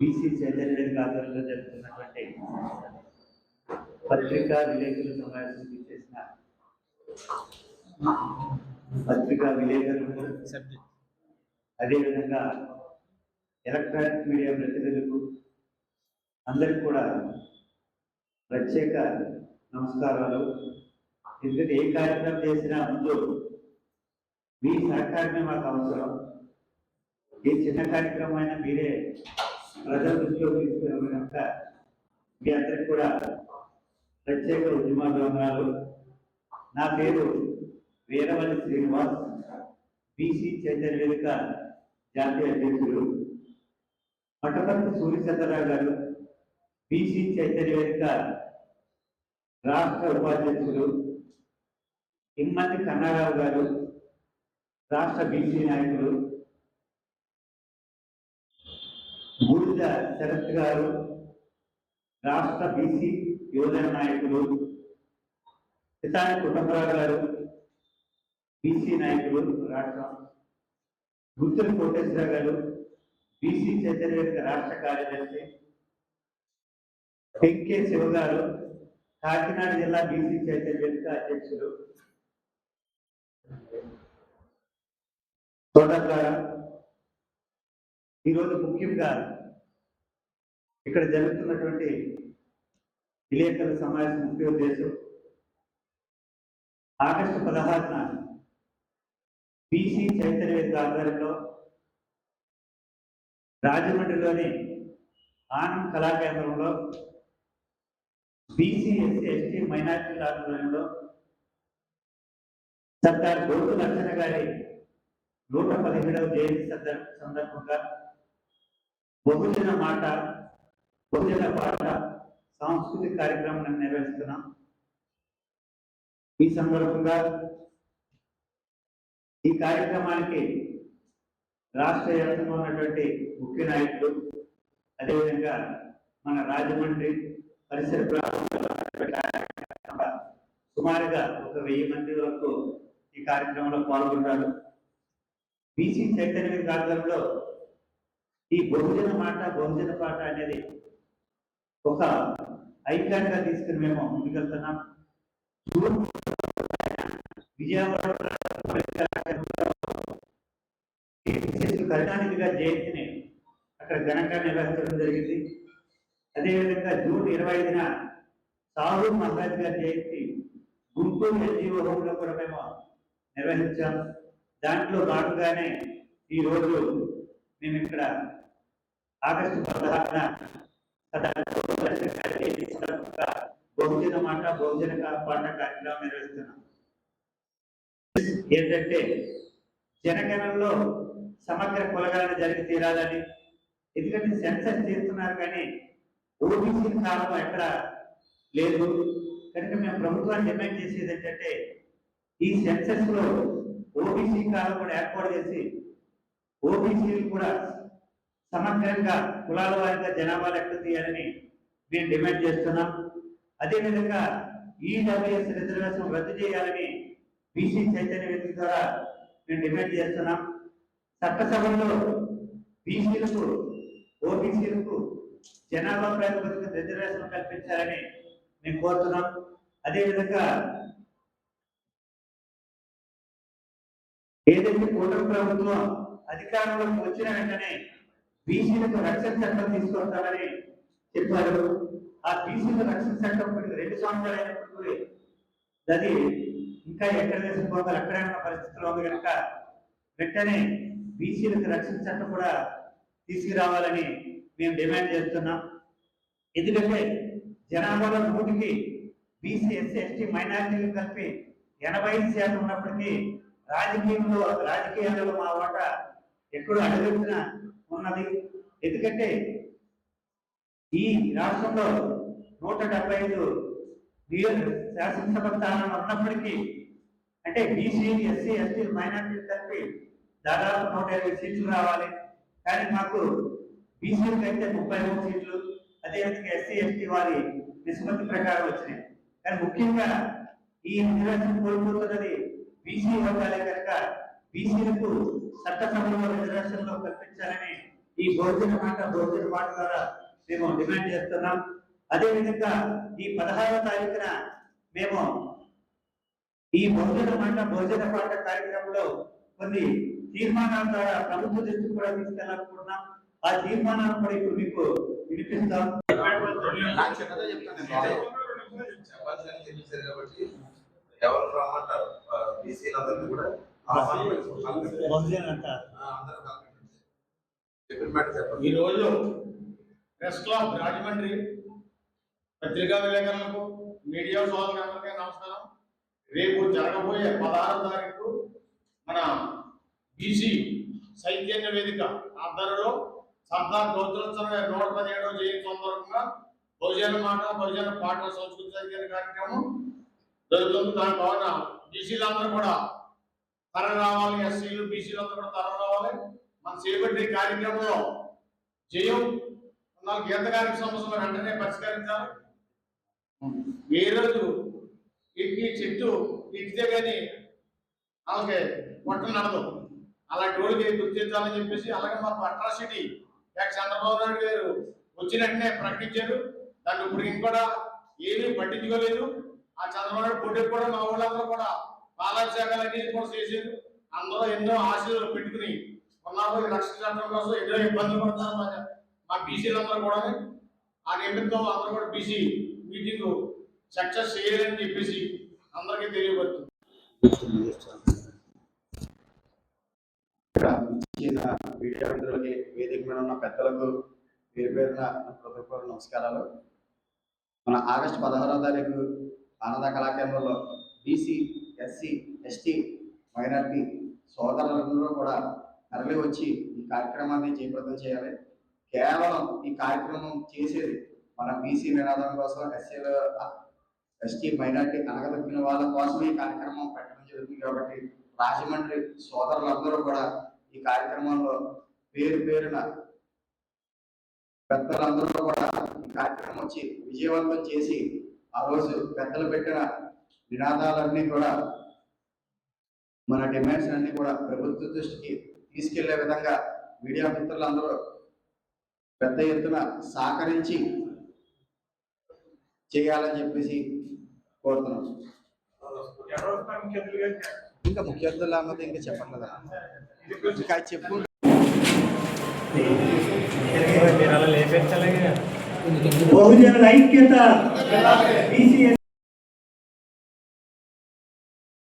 BC Chaitanya ఆధ్వర్యంలో జరుగుతున్నటువంటి పత్రికా విలేకరుల సమావేశం చేసిన పత్రికా విలేకరులకు, అదేవిధంగా ఎలక్ట్రానిక్ మీడియా ప్రతినిధులకు అందరికి కూడా ప్రత్యేక నమస్కారాలు. ఎందుకంటే ఏ కార్యక్రమం చేసినా ముందు మీ సహకారమే మాకు అవసరం. ఏ చిన్న కార్యక్రమం అయినా మీరే ప్రజల దృష్టిలో తీసుకునే కనుక మీ అందరికి కూడా ప్రత్యేక ఉద్యమాలు. నా పేరు వీరవల్లి శ్రీనివాస్, బీసీ చైతన్య వేదిక జాతీయ అధ్యక్షుడు. మఠపర్తి సూర్యచంద్రరావు గారు బీసీ చైతన్య వేదిక రాష్ట్ర ఉపాధ్యక్షుడు. ఇమ్మంతి కన్నారావు గారు రాష్ట్ర బీసీ నాయకులు. బూడిద శరత్ గారు రాష్ట్ర బీసీ యువజన నాయకులు. పితాని కుటుంబరావు గారు బీసీ నాయకులు రాష్ట్రం. గుత్తుల కోటేశ్వర గారు బీసీ చైతన్య వేదిక రాష్ట్ర కార్యదర్శి. పెంకే శివ గారు కాకినాడ జిల్లా బీసీ చైతన్య వేదిక అధ్యక్షుడు. సోదరులారా, ఈరోజు ముఖ్యంగా ఇక్కడ జరుగుతున్నటువంటి విలేకరుల సమావేశం ముఖ్య ఉద్దేశం ఆగస్టు 16న బీసీ చైతన్య వేదిక ఆధ్వర్యంలో రాజమండ్రిలోని ఆనంద్ కళాకేంద్రంలో బీసీ ఎస్సీ ఎస్టీ మైనారిటీల ఆధ్వర్యంలో సర్దార్ బోటు లక్షణ గారి 117వ జయంతి సందర్భంగా బహుజన మాట బహుజన పాట సాంస్కృతిక కార్యక్రమాన్ని నిర్వహిస్తున్నాం. ఈ సందర్భంగా ఈ కార్యక్రమానికి రాష్ట్ర వ్యాప్తంగా ఉన్నటువంటి ముఖ్య నాయకులు, అదేవిధంగా మన రాజమండ్రి పరిసర సుమారుగా 1000 మంది వరకు ఈ కార్యక్రమంలో పాల్గొంటారు. బీసీ చైతన్య వేదిక ఆధ్వర్యంలో ఈ బహుజన మాట బహుజన పాట అనేది ఒక ఐకాన్ గా తీసుకుని మేము ముందుకెళ్తున్నాం. విజయవాడ కరుణానిధి గారి జయంతిని అక్కడ ఘనంగా నిర్వహించడం జరిగింది. అదేవిధంగా జూన్ 25న సాహు మహారాజ్ గారి జయంతి గుంటూరు ఎన్జిఓ హోంలో కూడా మేము నిర్వహించాం. దాంట్లో భాగంగానే ఈరోజు మేము ఇక్కడ ఆగస్టు 16న బహుజన మాట బహుజన పాట కార్యక్రమం నిర్వహిస్తున్నాం. ఏంటంటే జనగణనలో సమగ్ర కులగణన జరిగి తీరాలని. ఎందుకంటే సెన్సస్ చేస్తున్నారు కానీ ఓబీసీ కాలం ఎక్కడ లేదు కనుక మేము ప్రభుత్వాన్ని డిమాండ్ చేసేది ఏంటంటే ఈ సెన్సస్ లో ఓబీసీ కాలం కూడా ఏర్పాటు చేసి ఓబీసీలు కూడా సమగ్రంగా కులాల వారిగా జనాభా లెక్క తీయాలని మేము డిమాండ్ చేస్తున్నాం. అదేవిధంగా ఈడబ్ల్యూఎస్ రిజర్వేషన్ రద్దు చేయాలని బీసీ చైతన్య వేదిక ద్వారా మేము డిమాండ్ చేస్తున్నాం. చట్టసభలో బీసీలకు ఓబీసీలకు జనాభా ప్రాతిపదికన రిజర్వేషన్ కల్పించాలని మేము కోరుతున్నాం. అదేవిధంగా ఏదైతే కూటమి ప్రభుత్వం అధికారంలోకి వచ్చిన వెంటనే బీసీలకు రక్షణ చట్టం తీసుకొస్తామని చెప్పారు. ఆ బీసీల రక్షణ చట్టం 2 సంవత్సరాలు అయినప్పుడు అది ఇంకా ఎక్కడ వేసుకోవాలి అక్కడే ఉన్న పరిస్థితుల్లో ఉంది కనుక వెంటనే బీసీలకు రక్షణ చట్టం కూడా తీసుకురావాలని మేము డిమాండ్ చేస్తున్నాం. ఎందుకంటే జనాభాలో 100కి బీసీ ఎస్సీ ఎస్టీ మైనారిటీలు కలిపి 85% ఉన్నప్పటికీ రాజకీయాలలో మా వాటా ఎక్కడో అడుగుతున్న ఉన్నది. ఎందుకంటే ఈ రాష్ట్రంలో 175 శాసనసభ స్థానాలు ఉన్నప్పటికీ అంటే బీసీ ఎస్సీ ఎస్టీ మైనారిటీలు కలిపి దాదాపు 120 సీట్లు రావాలి. కానీ మాకు బీసీలకు అయితే 33 సీట్లు, అదేవిధంగా ఎస్సీ ఎస్టీ వారి నిష్పత్తి ప్రకారం వచ్చినాయి. కానీ ముఖ్యంగా ఈ రిజర్వేషన్ కోల్పోతున్నది బీసీ వర్గాలే కనుక బీసీలకు చట్టసభలో రిజర్వేషన్లో కల్పించాలని ఈ భోజన మాట ద్వారా మేము డిమాండ్ చేస్తున్నాం. అదేవిధంగా ఈ 16వ తారీఖున మేము ఈ భోజన పాట కార్యక్రమంలో కొన్ని తీర్మానాల ద్వారా ప్రభుత్వ దృష్టికి కూడా తీసుకెళ్ళాలనుకుంటున్నాం. ఆ తీర్మానాలు కూడా ఇప్పుడు మీకు వినిపిస్తాం. ఎవరు రమ్మంటారు బీసీలందరినీ కూడా ఈ రోజు ప్రెస్ క్లబ్ రాజమండ్రి పత్రికా విలేకరులకు మీడియా సోదరులందరికీ నమస్కారం. రేపు జరగబోయే 16వ తారీఖు మన బీసీ చైతన్య వేదిక ఆధ్వర్యంలో సర్దార్ గౌతమ్ 117వ జయంతి సందర్భంగా బహుజన పాట సంస్కృతి చైతన్య కార్యక్రమం జరుగుతుంది. దాని భావన బీసీలందరూ కూడా తరం రావాలి, ఎస్సీలు బీసీలందరూ కూడా తరం రావాలి. మన చేపట్టే కార్యక్రమంలో జయం గీత గారికి సమస్యలు వెంటనే పరిష్కరించాలి. ఏ రోజు ఎక్కి చెట్టు ఎక్కితే కానీ వాళ్ళకి పొట్ట నడదు. అలాంటి వాళ్ళకి గుర్తించాలని చెప్పేసి, అలాగే మాకు అట్రాసిటీ యాక్ట్ చంద్రబాబు నాయుడు గారు వచ్చిన వెంటనే ప్రకటించారు. దాన్ని ఇప్పుడు ఇంకొక ఏమీ పట్టించుకోలేదు. ఆ చంద్రబాబు నాయుడు పుట్టికి కూడా మా ఊళ్ళందరూ కూడా పాలాభిషేకాలన్నీ కూడా చేశారు. అందరూ ఎన్నో ఆశలు పెట్టుకుని ఉన్నారు. ఈ రక్షణ చట్టం కోసం ఎన్నో ఇబ్బందులు పడుతున్నారు మా బీసీలందరూ కూడా. ఆ నిమిత్తం అందరూ కూడా బీసీ మీటింగ్ సక్సెస్ చేయాలని చెప్పేసి అందరికీ తెలియబడుతుంది. మీడియా మిత్రులకి, వేదిక మీద ఉన్న పెద్దలకు పేరు పేరున హృదయపూర్వక నమస్కారాలు. మన ఆగస్టు 16వ తారీఖు ఆనంద కళాకేంద్రంలో బీసీ, ఎస్సీ, ఎస్టీ, మైనారిటీ సోదరులందరూ కూడా తరలి వచ్చి ఈ కార్యక్రమాన్ని జయప్రదం చేయాలి. కేవలం ఈ కార్యక్రమం చేసేది మన బీసీ నినాదం కోసం, ఎస్సీలు, ఎస్టీ, మైనారిటీ అనగదొక్కిన వాళ్ళ కోసమే ఈ కార్యక్రమం పెట్టడం జరుగుతుంది. కాబట్టి రాజమండ్రి సోదరులందరూ కూడా ఈ కార్యక్రమంలో పేరున పెద్దలందరూ కూడా ఈ కార్యక్రమం వచ్చి విజయవంతం చేసి ఆ రోజు పెద్దలు పెట్టిన నినాదాలన్నీ కూడా, మన డిమాండ్స్ అన్ని కూడా ప్రభుత్వ దృష్టికి తీసుకెళ్లే విధంగా మీడియా మిత్రులందరూ పెద్ద ఎత్తున సహకరించి చేయాలని చెప్పేసి కోరుతున్నాం. ఇంకా ముఖ్య అతిథులు అన్నది ఇంకా చెప్పట్లేదా? ఇంకా చెప్పు. బహుజనుల ఐక్యత.